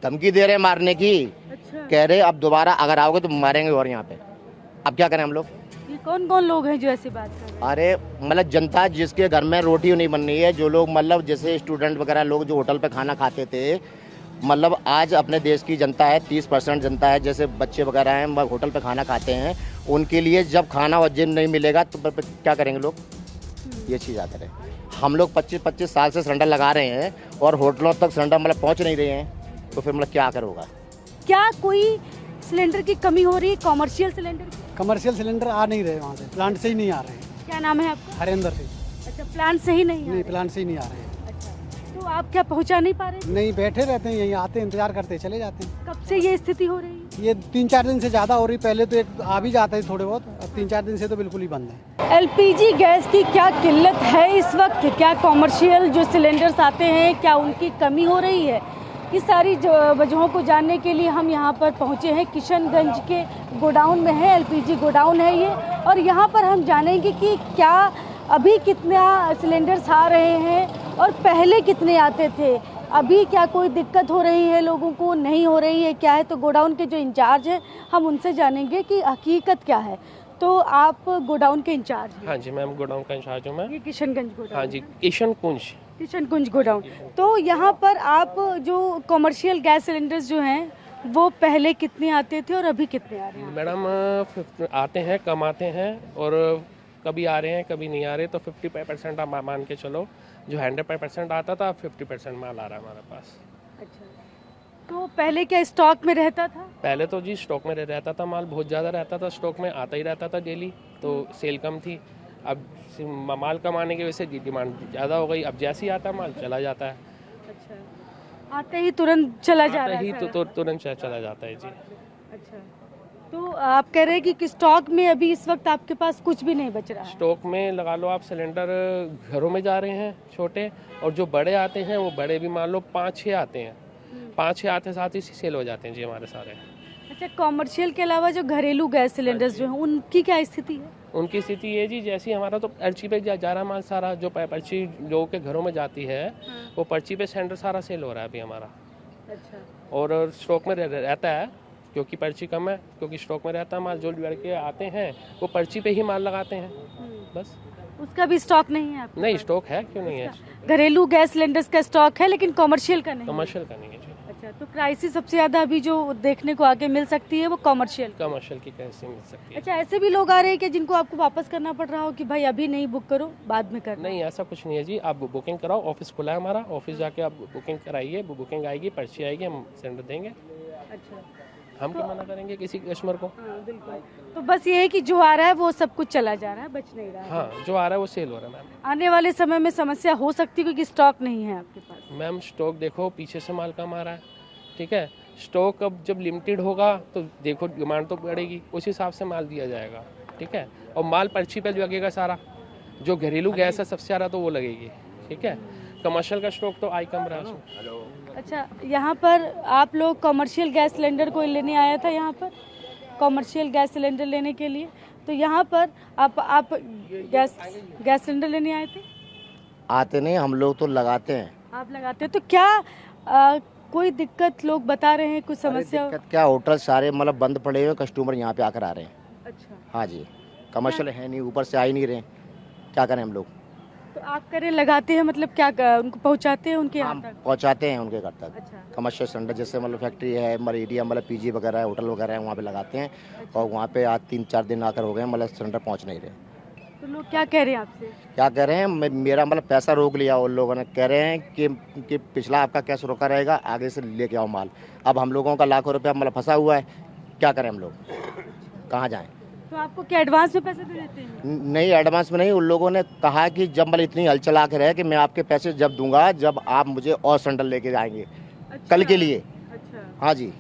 धमकी दे रहे हैं मारने की। अच्छा, कह रहे अब दोबारा अगर आओगे तो मारेंगे और यहाँ पे। अब क्या करें हम लोग? ये कौन कौन लोग हैं जो ऐसी बात कर रहे हैं? अरे मतलब जनता जिसके घर में रोटी नहीं बन रही है, जो लोग मतलब जैसे स्टूडेंट वगैरह लोग जो होटल पे खाना खाते थे, मतलब आज अपने देश की जनता है 30% जनता है, जैसे बच्चे वगैरह हैं वो होटल पे खाना खाते हैं, उनके लिए जब खाना वजन नहीं मिलेगा तो क्या करेंगे लोग? ये चीज़ आता है। हम लोग 25-25 साल से सिलेंडर लगा रहे हैं और होटलों तक सिलेंडर मतलब पहुँच नहीं रहे हैं, तो फिर मतलब क्या करोगा? क्या कोई सिलेंडर की कमी हो रही है, कॉमर्शियल सिलेंडर की? कमर्शियल सिलेंडर आ नहीं रहे वहाँ से, प्लांट से ही नहीं आ रहे हैं। क्या नाम है आपका? हरिंदर से। अच्छा, प्लान से ही नहीं नहीं, है। प्लांट से ही नहीं आ रहे हैं। अच्छा, तो आप क्या पहुंचा नहीं पा रहे? नहीं, बैठे रहते हैं यहीं, आते हैं इंतजार करते हैं, चले जाते हैं। कब से ये स्थिति हो रही है? ये 3-4 दिन से ज़्यादा हो रही। पहले तो एक आ भी जाता है थोड़े बहुत, अब 3-4 दिन से तो बिल्कुल ही बंद है। एलपीजी गैस की क्या किल्लत है इस वक्त? क्या कॉमर्शियल जो सिलेंडर्स आते हैं क्या उनकी कमी हो रही है? इस सारी वजहों को जानने के लिए हम यहाँ पर पहुँचे हैं। किशनगंज के गोडाउन में है, एलपीजी गोडाउन है ये, और यहाँ पर हम जानेंगे कि क्या अभी कितना सिलेंडर्स आ रहे हैं और पहले कितने आते थे, अभी क्या कोई दिक्कत हो रही है लोगों को, नहीं हो रही है, क्या है। तो गोडाउन के जो इंचार्ज हैं हम उनसे जानेंगे कि हकीकत क्या है। तो आप गोडाउन के इंचार्ज हैं? हाँ जी मैम, गोडाउन का इंचार्ज हूँ मैं। ये किशनगंज गोडाउन? हाँ जी, किशनकुंज। किशनगंज गोडाउन। तो यहाँ पर आप जो कमर्शियल गैस सिलेंडर्स जो हैं वो पहले कितने आते थे और अभी कितने आ रहे हैं? मैडम आते हैं, कम आते हैं, और कभी आ रहे हैं कभी नहीं आ रहे। तो 50% आप मान के चलो, जो 100% आता था 50% माल आ रहा है हमारे पास। अच्छा, तो पहले क्या स्टॉक में रहता था? पहले तो जी स्टॉक में रहता था, माल बहुत ज़्यादा रहता था, स्टॉक में आता ही रहता था डेली, तो सेल कम थी। अब माल कम आने की वजह से डिमांड ज़्यादा हो गई, अब जैसे ही आता है माल चला जाता है। अच्छा, आते ही तुरंत चला जा रहा आता ही है? तो तुरंत चला जाता है जी। अच्छा, तो आप कह रहे हैं कि स्टॉक में अभी इस वक्त आपके पास कुछ भी नहीं बच रहा है? स्टॉक में लगा लो आप, सिलेंडर घरों में जा रहे हैं छोटे, और जो बड़े आते हैं वो बड़े भी मान लो 5-6 आते हैं, 5-6 आते साथ ही सेल हो जाते हैं जी हमारे सारे। अच्छा, कॉमर्शियल के अलावा जो घरेलू गैस सिलेंडर्स जो हैं उनकी क्या स्थिति है? उनकी स्थिति ये जी, जैसे ही हमारा तो पर्ची पे जा रहा माल सारा, जो पर्ची लोगों के घरों में जाती है वो पर्ची पे सिलेंडर सारा सेल हो रहा है अभी हमारा। अच्छा, और स्टॉक में रहता है, क्योंकि पर्ची कम है, क्योंकि स्टॉक में रहता है माल, जो लड़के आते हैं वो पर्ची पे ही माल लगाते हैं बस। उसका भी स्टॉक नहीं है आपके नहीं, पास? स्टॉक है, क्यों नहीं है। घरेलू गैस सिलेंडर्स का स्टॉक है लेकिन कॉमर्शियल का नहीं है। कमर्शियल का नहीं है जी। अच्छा, तो क्राइसिस सबसे ज्यादा अभी जो देखने को आगे मिल सकती है वो कॉमर्शियल। कमर्शियल की कैसे मिल सकती है। अच्छा, ऐसे भी लोग आ रहे हैं कि जिनको आपको वापस करना पड़ रहा हो कि भाई अभी नहीं बुक करो, बाद में करना? नहीं, ऐसा कुछ नहीं है जी, आप बुकिंग कराओ, ऑफिस खुला है हमारा, ऑफिस जाके आप बुकिंग कराइए, बुकिंग आएगी, पर्ची आएगी, हम सिलेंडर देंगे। अच्छा, हम क्यों मना करेंगे किसी कस्टमर को। हाँ बिल्कुल। तो बस ये है कि जो आ रहा है वो सब कुछ चला जा रहा है, बच नहीं रहा है। हाँ, जो आ रहा है वो सेल हो रहा है मैम। आने वाले समय में समस्या हो सकती है क्योंकि स्टॉक नहीं है आपके पास। मैम स्टॉक देखो, पीछे से माल कम आ रहा है, ठीक है। स्टॉक अब जब लिमिटेड होगा तो देखो डिमांड तो बढ़ेगी, उस हिसाब से माल दिया जाएगा, ठीक है। और माल पर्ची पे लगेगा सारा, जो घरेलू गैस है सबसे ज़्यादा तो वो लगेगी, ठीक है। कमर्शियल का स्टॉक तो आई कम रहा है। अच्छा, यहाँ पर आप लोग कमर्शियल गैस सिलेंडर कोई लेने आया था यहाँ पर, कमर्शियल गैस सिलेंडर लेने के लिए, तो यहाँ पर आप गैस सिलेंडर लेने आए थे? आते नहीं, हम लोग तो लगाते हैं। आप लगाते हो तो क्या कोई दिक्कत लोग बता रहे हैं, कुछ समस्या? दिक्कत क्या, होटल सारे मतलब बंद पड़े हुए, कस्टमर यहाँ पे आकर आ रहे हैं। अच्छा, हाँ जी, कमर्शियल है नहीं, ऊपर से आ ही नहीं रहे, क्या करें हम लोग। तो आप करें लगाते हैं मतलब क्या उनको पहुँचाते हैं उनके यहाँ हम तक? पहुँचाते हैं उनके घर तक। अच्छा, कमर्शियल सिलेंडर जैसे मतलब फैक्ट्री है, हमारे एरिया मतलब पीजी वगैरह है, होटल वगैरह है, वहाँ पे लगाते हैं। और वहाँ पे आज 3-4 दिन आकर हो गए, मतलब सिलेंडर पहुँच नहीं रहे। तो लोग क्या कह रहे हैं आपसे? क्या कह रहे हैं, मेरा मतलब पैसा रोक लिया उन लोगों ने, कह रहे हैं कि पिछला आपका कैश रोका रहेगा, आगे से लेके आओ माल। अब हम लोगों का लाखों रुपया मतलब फंसा हुआ है, क्या करें हम लोग, कहाँ जाएं। तो आपको क्या एडवांस में पैसे दे देते हैं? नहीं, एडवांस में नहीं, उन लोगों ने कहा कि जब मतलब इतनी हलचल आकर है कि मैं आपके पैसे जब दूंगा जब आप मुझे और सिलेंडर लेके जाएंगे कल के लिए। अच्छा, हाँ जी,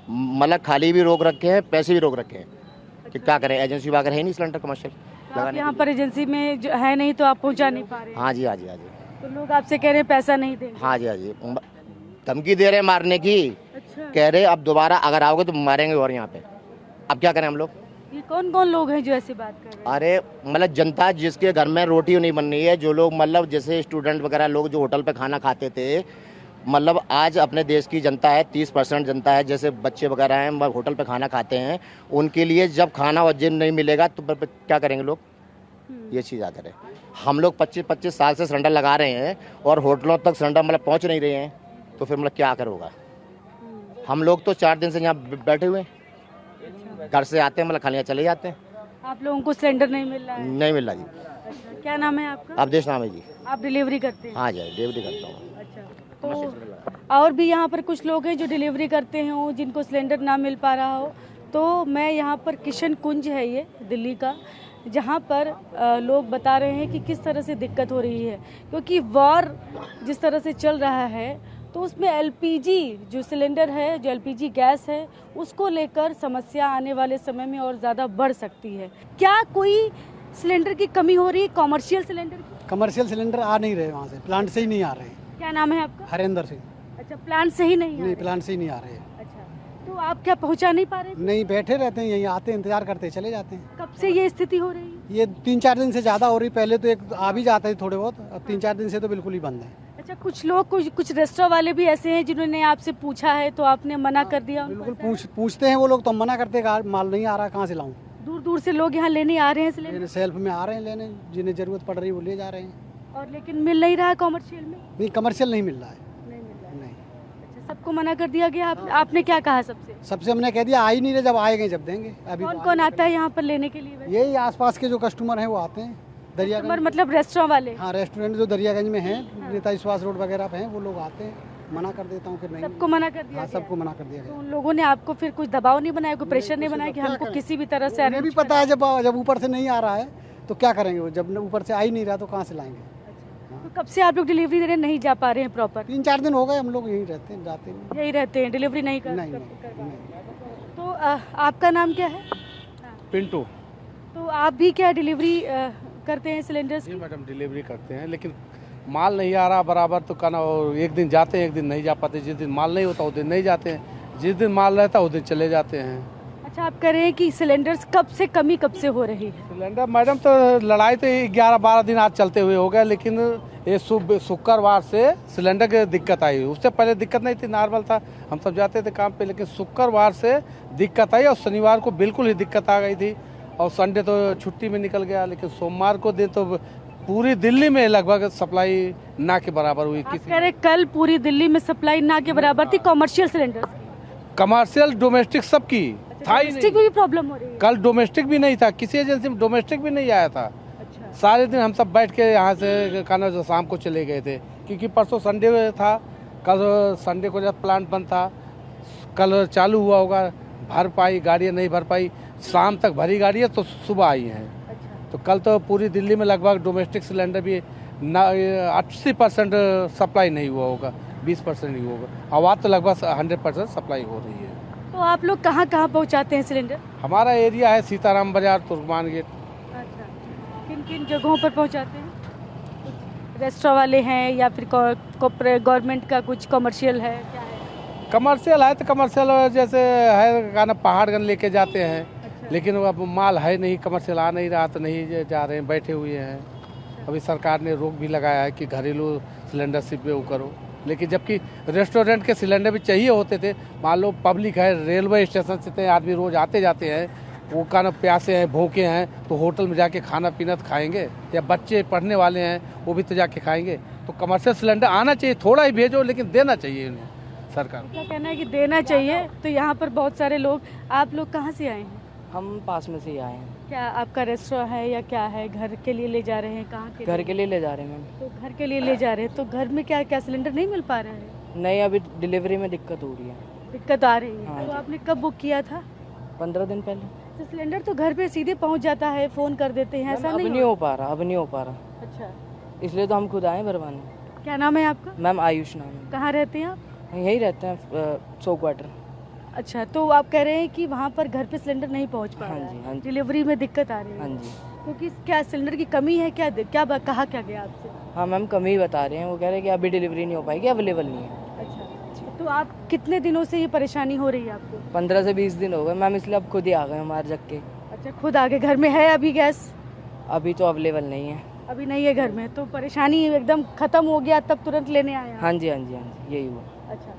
मतलब खाली भी रोक रखे हैं, पैसे भी रोक रखे हैं, कि क्या करें, एजेंसी वगैरह है नहीं सिलेंडर कमर्शियल तो आप यहाँ पर एजेंसी में जो है नहीं तो आप पहुँचा नहीं पा रहे हैं। हाँ जी, हाँ जी, हाँ जी, तो लोग आपसे कह रहे हैं पैसा नहीं देंगे? हाँ जी, हाँ जी, धमकी दे रहे हैं मारने की। अच्छा, कह रहे अब दोबारा अगर आओगे तो मारेंगे और यहाँ पे। अब क्या करें हम लोग? ये कौन कौन लोग हैं जो ऐसी बात कर रहे हैं? अरे मतलब जनता जिसके घर में रोटी नहीं बन रही है, जो लोग मतलब जैसे स्टूडेंट वगैरह लोग जो होटल पे खाना खाते थे, मतलब आज अपने देश की जनता है 30% जनता है, जैसे बच्चे वगैरह हैं होटल पे खाना खाते हैं, उनके लिए जब खाना वजन नहीं मिलेगा तो क्या करेंगे लोग, ये चीज़ याद रहे। हम लोग 25-25 साल से सिलेंडर लगा रहे हैं और होटलों तक सिलेंडर मतलब पहुंच नहीं रहे हैं, तो फिर मतलब क्या करोगा। हम लोग तो 4 दिन से यहाँ बैठे हुए हैं, घर से आते हैं मतलब खाने चले जाते हैं। आप लोगों को सिलेंडर नहीं मिल रहा है? नहीं मिल रहा जी। अच्छा, क्या नाम है आपका? अवधेश नाम है जी। आप डिलीवरी करते हैं? हाँ जी, डिलीवरी करता हूँ। अच्छा, तो और भी यहाँ पर कुछ लोग हैं जो डिलीवरी करते हैं, जिनको सिलेंडर ना मिल पा रहा हो। तो मैं यहाँ पर किशन कुंज है ये दिल्ली का, जहाँ पर लोग बता रहे हैं कि किस तरह से दिक्कत हो रही है, क्योंकि वॉर जिस तरह से चल रहा है तो उसमें एलपीजी जो सिलेंडर है, जो एलपीजी गैस है, उसको लेकर समस्या आने वाले समय में और ज़्यादा बढ़ सकती है। क्या कोई सिलेंडर की कमी हो रही है, कॉमर्शियल सिलेंडर की? कमर्शियल सिलेंडर आ नहीं रहे, वहाँ से प्लांट से ही नहीं आ रहे। क्या नाम है आपका? हरेंद्र सिंह। अच्छा, प्लांट से ही नहीं प्लांट से ही नहीं आ रहे। अच्छा, तो आप क्या पहुंचा नहीं पा रहे थे? नहीं, बैठे रहते हैं यहीं, आते हैं, इंतजार करते हैं, चले जाते हैं। कब से ये स्थिति हो रही है? ये 3-4 दिन से ज़्यादा हो रही। पहले तो एक आ भी जाते थे थोड़े बहुत, अब 3-4 दिन से तो बिल्कुल ही बंद है। अच्छा, कुछ लोग कुछ रेस्टोरेंट वाले भी ऐसे हैं जिन्होंने आपसे पूछा है तो आपने मना कर दिया? बिल्कुल पूछते हैं वो लोग, तो हम मना करते हैं, माल नहीं आ रहा, कहाँ से लाऊं। दूर दूर से लोग यहाँ लेने आ रहे हैं सिलेंडर? सेल्फ में आ रहे हैं लेने, जिन्हें जरूरत पड़ रही है वो ले जा रहे हैं। और लेकिन मिल नहीं रहा है कॉमर्शियल में? नहीं, कमर्शियल नहीं मिल रहा है। नहीं मिल रहा है। नहीं, अच्छा, सबको मना कर दिया गया? आपने क्या कहा सबसे? सबसे हमने कह दिया आ ही नहीं रहे, जब आएंगे जब देंगे। अभी कौन कौन आता है यहाँ पर लेने के लिए वैसे? यही आसपास के जो कस्टमर हैं वो आते हैं। दरियागंज, मतलब रेस्टोरेंट वाले? हाँ, रेस्टोरेंट जो दरियागंज में हैं, नेताजी सुभाष रोड वगैरह पे हैं, वो लोग आते हैं। मना कर देता हूँ कि नहीं। सबको मना कर दिया? हाँ, सबको मना कर दिया तो गया। उन लोगों ने आपको फिर कुछ दबाव नहीं बनाया, कोई प्रेशर नहीं बनाया कि हमको किसी भी तरह से? उन्हें भी पता है जब ऊपर से नहीं आ रहा है तो क्या करेंगे, वो जब ऊपर से आ ही नहीं रहा तो कहाँ से लाएंगे। तो कब से आप लोग डिलीवरी देने नहीं जा पा रहे हैं प्रॉपर? 3-4 दिन हो गए, हम लोग यहीं रहते हैं, जाते नहीं। यही रहते हैं, डिलीवरी नहीं कर? नहीं, तो आपका नाम क्या है? पिंटू। तो आप भी क्या डिलीवरी करते हैं सिलेंडर्स जी की? मैडम, डिलीवरी करते हैं, लेकिन माल नहीं आ रहा बराबर, तो कहना एक दिन जाते हैं, एक दिन नहीं जा पाते। जिस दिन माल नहीं होता उस दिन नहीं जाते हैं, जिस दिन माल रहता है उस दिन चले जाते हैं। अच्छा, आप कह रहे हैं कि सिलेंडर्स कब से हो रही है? सिलेंडर मैडम तो लड़ाई तो 11-12 दिन आज चलते हुए हो गए, लेकिन ये शुक्रवार से सिलेंडर की दिक्कत आई। उससे पहले दिक्कत नहीं थी, नॉर्मल था, हम सब जाते थे काम पे, लेकिन शुक्रवार से दिक्कत आई और शनिवार को बिल्कुल ही दिक्कत आ गई थी और संडे तो छुट्टी में निकल गया। लेकिन सोमवार को दिन तो पूरी दिल्ली में लगभग सप्लाई ना के बराबर हुई। आप कह रहे कल पूरी दिल्ली में सप्लाई ना के बराबर थी कमर्शियल सिलेंडर? कमर्शियल डोमेस्टिक सबकी था ही डोमेस्टिक नहीं। भी प्रॉब्लम हो रही है? कल डोमेस्टिक भी नहीं था, किसी एजेंसी में डोमेस्टिक भी नहीं आया था। अच्छा, सारे दिन हम सब बैठ के यहाँ से खाना शाम को चले गए थे, क्योंकि परसों संडे था। कल संडे को जब प्लांट बंद था, कल चालू हुआ होगा, भर पाई गाड़ियाँ नहीं भर पाई, शाम तक भरी गाड़ी है तो सुबह आई हैं। तो कल तो पूरी दिल्ली में लगभग डोमेस्टिक सिलेंडर भी 80% सप्लाई नहीं हुआ होगा, 20% ही होगा। आवाज़ तो लगभग 100% सप्लाई हो रही है। तो आप लोग कहाँ पहुँचाते हैं सिलेंडर? हमारा एरिया है सीताराम बाजार, तुर्कमान गेट। अच्छा, किन किन जगहों पर पहुँचाते हैं? रेस्टोरेंट वाले हैं या फिर गवर्नमेंट का कुछ कमर्शियल है, क्या है? कमर्शियल है तो कमर्शियल जैसे है गाना पहाड़गंज लेके जाते हैं। अच्छा। लेकिन अब माल है नहीं, कमर्शियल आ नहीं रहा तो नहीं जा रहे हैं, बैठे हुए हैं। अभी सरकार ने रोक भी लगाया है कि घरेलू सिलेंडर सिर्फ वो करो, लेकिन जबकि रेस्टोरेंट के सिलेंडर भी चाहिए होते थे। मान लो पब्लिक है, रेलवे स्टेशन से इतने आदमी रोज आते जाते हैं, वो खाना प्यासे हैं, भूखे हैं, तो होटल में जाके खाना पीना तो खाएंगे, या बच्चे पढ़ने वाले हैं वो भी तो जाके खाएंगे। तो कमर्शियल सिलेंडर आना चाहिए, थोड़ा ही भेजो लेकिन देना चाहिए उन्हें सरकार। क्या कहना है कि देना चाहिए? तो यहाँ पर बहुत सारे लोग, आप लोग कहाँ से आए हैं? हम पास में से ही आए हैं। क्या आपका रेस्टोरेंट है या क्या है? घर के लिए ले जा रहे हैं? कहाँ के घर के लिए ले जा रहे हैं मैम। तो घर के लिए ले जा रहे हैं, तो घर में क्या क्या सिलेंडर नहीं मिल पा रहा है? नहीं, अभी डिलीवरी में दिक्कत हो रही है। दिक्कत आ रही है? हाँ तो जी। आपने कब बुक किया था? 15 दिन पहले। तो सिलेंडर तो घर पे सीधे पहुंच जाता है, फोन कर देते हैं, ऐसा अब नहीं नहीं हो पा रहा, अब नहीं हो पा रहा, अच्छा, इसलिए तो हम खुद आए भरवाने। क्या नाम है आपका? मैम आयुष नाम है। कहाँ रहते हैं आप? यहीं रहते हैं, 100 क्वार्टर। अच्छा, तो आप कह रहे हैं कि वहाँ पर घर पे सिलेंडर नहीं पहुँच पा हाँ रहा जी, है, हाँ जी। डिलीवरी में दिक्कत आ रही हाँ है, जी। क्योंकि क्या सिलेंडर की कमी है? क्या कहा क्या गया आपसे? हाँ मैम, कमी ही बता रहे हैं, वो कह रहे हैं कि अभी डिलीवरी नहीं हो पाएगी, अवेलेबल नहीं है। अच्छा, तो आप कितने दिनों से ये परेशानी हो रही है आपको? 15 से 20 दिन हो गए मैम, इसलिए अब खुद ही आ गए हमारे जग के। अच्छा, खुद आगे घर में है अभी गैस? अभी तो अवेलेबल नहीं है। अभी नहीं है घर में, तो परेशानी एकदम खत्म हो गया तब तुरंत लेने आए आप? हाँ जी हाँ जी हाँ जी, यही हुआ। अच्छा,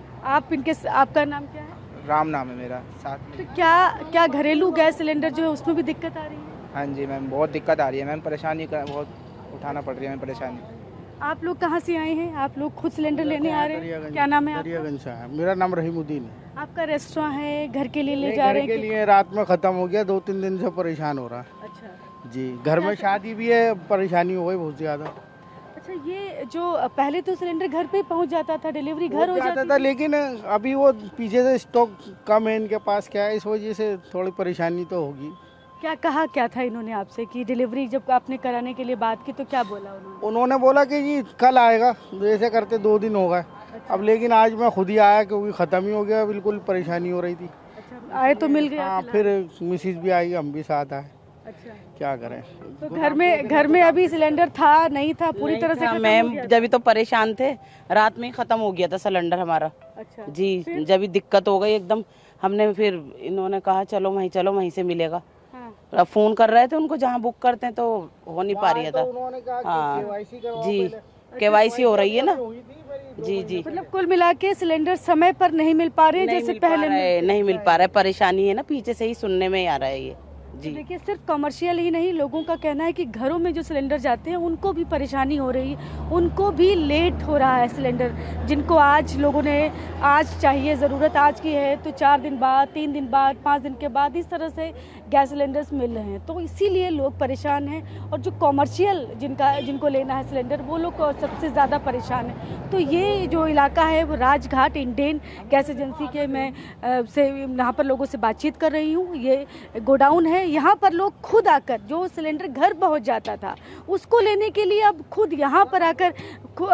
आपका नाम क्या है? राम नाम है मेरा, साथ में। तो क्या घरेलू गैस सिलेंडर जो है उसमें भी दिक्कत आ रही है? हाँ जी मैम, बहुत दिक्कत आ रही है मैम, परेशानी का बहुत उठाना पड़ रही है मैम, परेशानी। आप लोग कहाँ से आए हैं? आप लोग खुद सिलेंडर लेने आ रहे हैं? क्या नाम है आपका? दरियागंज से है। मेरा नाम रहीमुद्दीन है। आपका रेस्टोरेंट है, घर के लिए ले जा रहे घर के हैं? लिए रात में खत्म हो गया, 2-3 दिन से परेशान हो रहा है अच्छा जी। घर में शादी भी है, परेशानी हो गई बहुत ज्यादा। अच्छा, ये जो पहले तो सिलेंडर घर पे पहुंच जाता था, डिलीवरी घर हो जाती था, थी। लेकिन अभी वो पीछे से स्टॉक कम है इनके पास, क्या है, इस वजह से थोड़ी परेशानी तो होगी। क्या था इन्होंने आपसे कि डिलीवरी जब आपने कराने के लिए बात की तो क्या बोला उन्होंने बोला कि जी कल आएगा, ऐसे करते 2 दिन हो गए। अब लेकिन आज मैं खुद ही आया क्योंकि ख़त्म ही हो गया, बिल्कुल परेशानी हो रही थी। अच्छा, आए तो मिल गया? हाँ, फिर मिसिज भी आई, हम भी साथ आए। अच्छा, क्या करें। तो घर में अभी सिलेंडर था नहीं था, पूरी तरह से खत्म हो मैम गया था? जब तो परेशान थे, रात में ही खत्म हो गया था सिलेंडर हमारा। अच्छा जी, जब दिक्कत हो गई एकदम, हमने फिर इन्होंने कहा चलो वहीं से मिलेगा। हाँ। अब फोन कर रहे थे उनको, जहाँ बुक करते हैं तो हो नहीं पा रही था। उन्होंने कहा हाँ KYC करवाओ जी, पहले। KYC हो रही है ना। जी जी, मतलब कुल मिला के सिलेंडर समय पर नहीं मिल पा रहे हैं जैसे पहले नहीं मिल पा रहा है, परेशानी है ना, पीछे से ही सुनने में आ रहा है ये। जी, देखिए, सिर्फ कमर्शियल ही नहीं, लोगों का कहना है कि घरों में जो सिलेंडर जाते हैं उनको भी परेशानी हो रही है, उनको भी लेट हो रहा है सिलेंडर। जिनको आज लोगों ने आज चाहिए, ज़रूरत आज की है, तो 4 दिन बाद, 3 दिन बाद, 5 दिन के बाद इस तरह से गैस सिलेंडर्स मिल रहे हैं, तो इसीलिए लोग परेशान हैं। और जो कमर्शियल जिनको लेना है सिलेंडर, वो लोग सबसे ज़्यादा परेशान हैं। तो ये जो इलाका है वो राजघाट इंडेन गैस एजेंसी के मैं से यहाँ पर लोगों से बातचीत कर रही हूँ। ये गोडाउन है, यहाँ पर लोग खुद आकर, जो सिलेंडर घर पहुँच जाता था उसको लेने के लिए अब खुद यहाँ पर आकर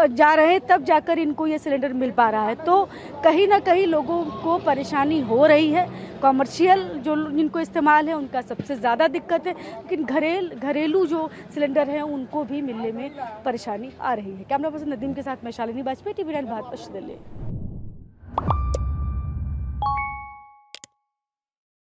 जा रहे हैं, तब जाकर इनको ये सिलेंडर मिल पा रहा है। तो कहीं ना कहीं लोगों को परेशानी हो रही है। कमर्शियल जो जिनको इस्तेमाल है उनका सबसे ज़्यादा दिक्कत है, लेकिन घरेलू जो सिलेंडर हैं उनको भी मिलने में परेशानी आ रही है। कैमरा पर्सन नदीम के साथ मैं शालिनी वाजपेयी, TV9 भारत, दिल्ली।